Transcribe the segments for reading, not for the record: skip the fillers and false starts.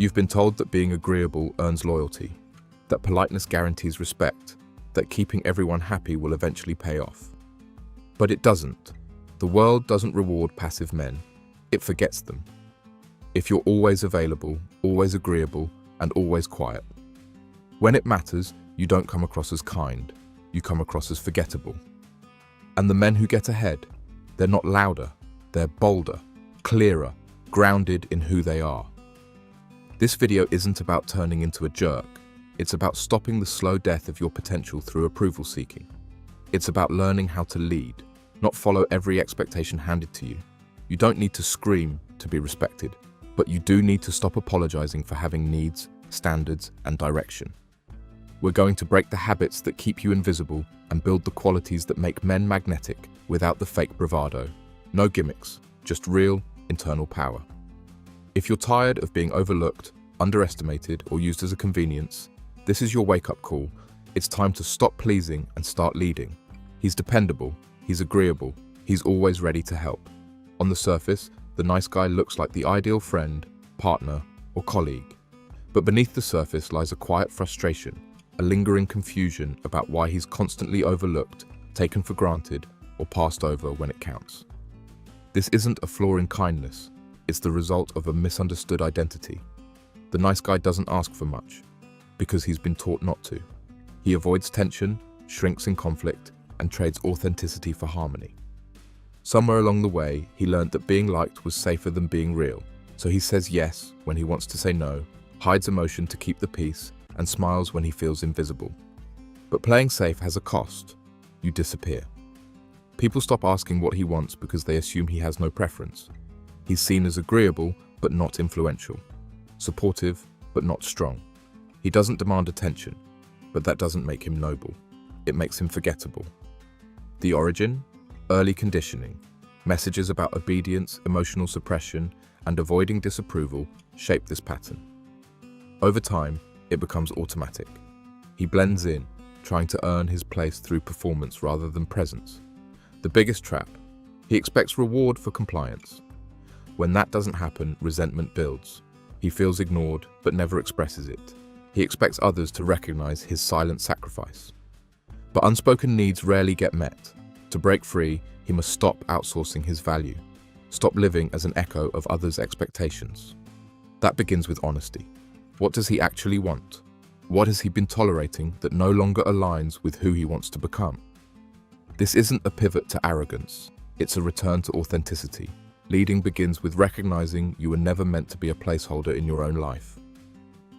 You've been told that being agreeable earns loyalty, that politeness guarantees respect, that keeping everyone happy will eventually pay off. But it doesn't. The world doesn't reward passive men. It forgets them. If you're always available, always agreeable, and always quiet, when it matters, you don't come across as kind. You come across as forgettable. And the men who get ahead, they're not louder, they're bolder, clearer, grounded in who they are. This video isn't about turning into a jerk. It's about stopping the slow death of your potential through approval seeking. It's about learning how to lead, not follow every expectation handed to you. You don't need to scream to be respected, but you do need to stop apologizing for having needs, standards, and direction. We're going to break the habits that keep you invisible and build the qualities that make men magnetic without the fake bravado. No gimmicks, just real, internal power. If you're tired of being overlooked, underestimated, or used as a convenience, this is your wake-up call. It's time to stop pleasing and start leading. He's dependable, he's agreeable, he's always ready to help. On the surface, the nice guy looks like the ideal friend, partner, or colleague. But beneath the surface lies a quiet frustration, a lingering confusion about why he's constantly overlooked, taken for granted, or passed over when it counts. This isn't a flaw in kindness, it's the result of a misunderstood identity. The nice guy doesn't ask for much, because he's been taught not to. He avoids tension, shrinks in conflict, and trades authenticity for harmony. Somewhere along the way, he learned that being liked was safer than being real, so he says yes when he wants to say no, hides emotion to keep the peace, and smiles when he feels invisible. But playing safe has a cost. You disappear. People stop asking what he wants because they assume he has no preference. He's seen as agreeable, but not influential. Supportive, but not strong. He doesn't demand attention, but that doesn't make him noble. It makes him forgettable. The origin? Early conditioning. Messages about obedience, emotional suppression, and avoiding disapproval shape this pattern. Over time, it becomes automatic. He blends in, trying to earn his place through performance rather than presence. The biggest trap: he expects reward for compliance. When that doesn't happen, resentment builds. He feels ignored, but never expresses it. He expects others to recognize his silent sacrifice. But unspoken needs rarely get met. To break free, he must stop outsourcing his value, stop living as an echo of others' expectations. That begins with honesty. What does he actually want? What has he been tolerating that no longer aligns with who he wants to become? This isn't a pivot to arrogance. It's a return to authenticity. Leading begins with recognizing you were never meant to be a placeholder in your own life.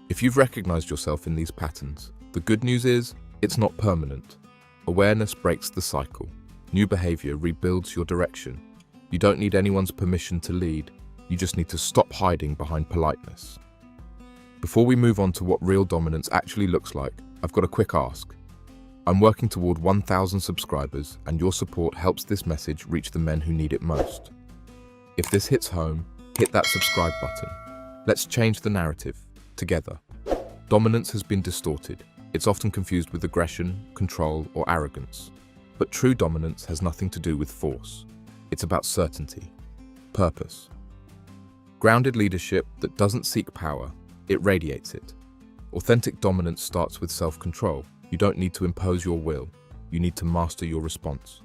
If you've recognized yourself in these patterns, the good news is it's not permanent. Awareness breaks the cycle. New behavior rebuilds your direction. You don't need anyone's permission to lead. You just need to stop hiding behind politeness. Before we move on to what real dominance actually looks like, I've got a quick ask. I'm working toward 1,000 subscribers, and your support helps this message reach the men who need it most. If this hits home, hit that subscribe button. Let's change the narrative, together. Dominance has been distorted. It's often confused with aggression, control, or arrogance. But true dominance has nothing to do with force. It's about certainty, purpose. Grounded leadership that doesn't seek power, it radiates it. Authentic dominance starts with self-control. You don't need to impose your will. You need to master your response.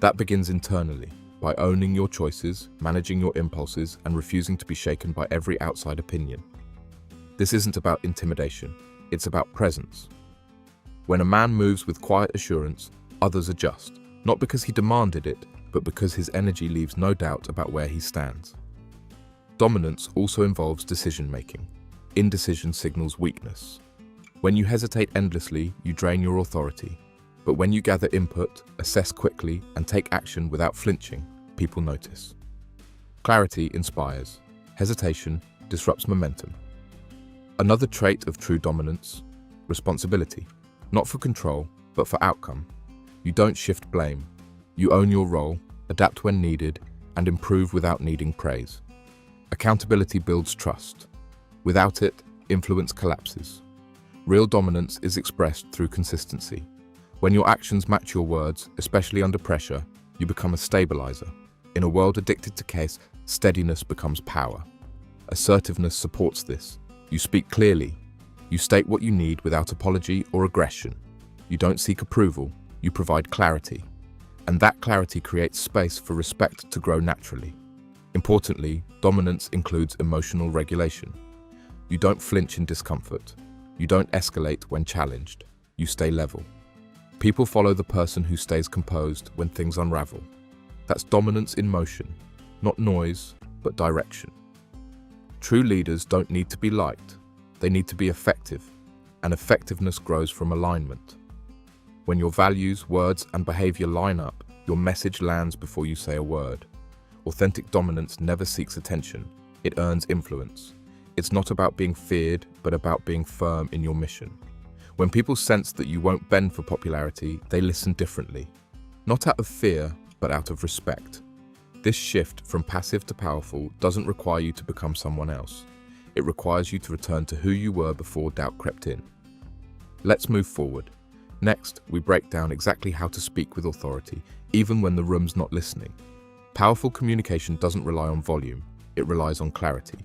That begins internally, by owning your choices, managing your impulses, and refusing to be shaken by every outside opinion. This isn't about intimidation. It's about presence. When a man moves with quiet assurance, others adjust, not because he demanded it, but because his energy leaves no doubt about where he stands. Dominance also involves decision-making. Indecision signals weakness. When you hesitate endlessly, you drain your authority. But when you gather input, assess quickly, and take action without flinching, people notice. Clarity inspires. Hesitation disrupts momentum. Another trait of true dominance: responsibility. Not for control, but for outcome. You don't shift blame. You own your role, adapt when needed, and improve without needing praise. Accountability builds trust. Without it, influence collapses. Real dominance is expressed through consistency. When your actions match your words, especially under pressure, you become a stabilizer. In a world addicted to chaos, steadiness becomes power. Assertiveness supports this. You speak clearly. You state what you need without apology or aggression. You don't seek approval, you provide clarity. And that clarity creates space for respect to grow naturally. Importantly, dominance includes emotional regulation. You don't flinch in discomfort. You don't escalate when challenged. You stay level. People follow the person who stays composed when things unravel. That's dominance in motion, not noise, but direction. True leaders don't need to be liked. They need to be effective, and effectiveness grows from alignment. When your values, words, and behavior line up, your message lands before you say a word. Authentic dominance never seeks attention. It earns influence. It's not about being feared, but about being firm in your mission. When people sense that you won't bend for popularity, they listen differently. Not out of fear, but out of respect. This shift from passive to powerful doesn't require you to become someone else. It requires you to return to who you were before doubt crept in. Let's move forward. Next, we break down exactly how to speak with authority, even when the room's not listening. Powerful communication doesn't rely on volume, it relies on clarity.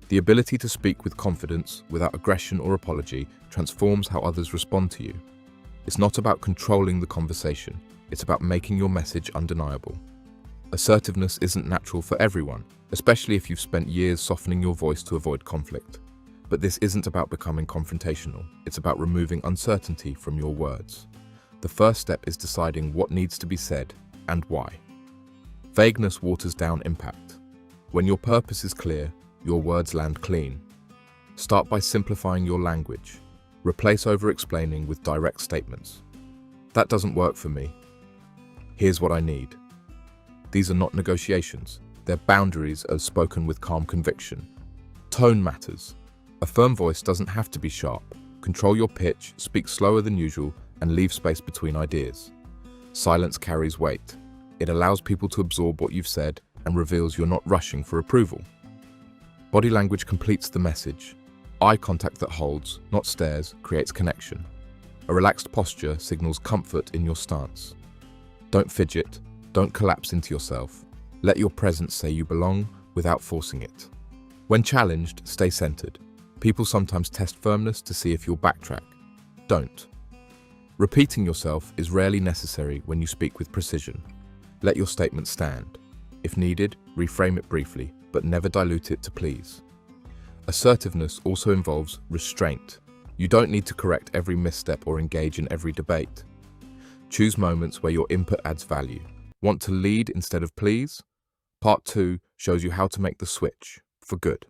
The ability to speak with confidence, without aggression or apology, transforms how others respond to you. It's not about controlling the conversation, it's about making your message undeniable. Assertiveness isn't natural for everyone, especially if you've spent years softening your voice to avoid conflict. But this isn't about becoming confrontational, it's about removing uncertainty from your words. The first step is deciding what needs to be said and why. Vagueness waters down impact. When your purpose is clear, your words land clean. Start by simplifying your language. Replace over-explaining with direct statements. That doesn't work for me. Here's what I need. These are not negotiations. They're boundaries as spoken with calm conviction. Tone matters. A firm voice doesn't have to be sharp. Control your pitch, speak slower than usual, and leave space between ideas. Silence carries weight. It allows people to absorb what you've said and reveals you're not rushing for approval. Body language completes the message. Eye contact that holds, not stares, creates connection. A relaxed posture signals comfort in your stance. Don't fidget, don't collapse into yourself. Let your presence say you belong without forcing it. When challenged, stay centered. People sometimes test firmness to see if you'll backtrack. Don't. Repeating yourself is rarely necessary when you speak with precision. Let your statement stand. If needed, reframe it briefly, but never dilute it to please. Assertiveness also involves restraint. You don't need to correct every misstep or engage in every debate. Choose moments where your input adds value. Want to lead instead of please? Part 2 shows you how to make the switch for good.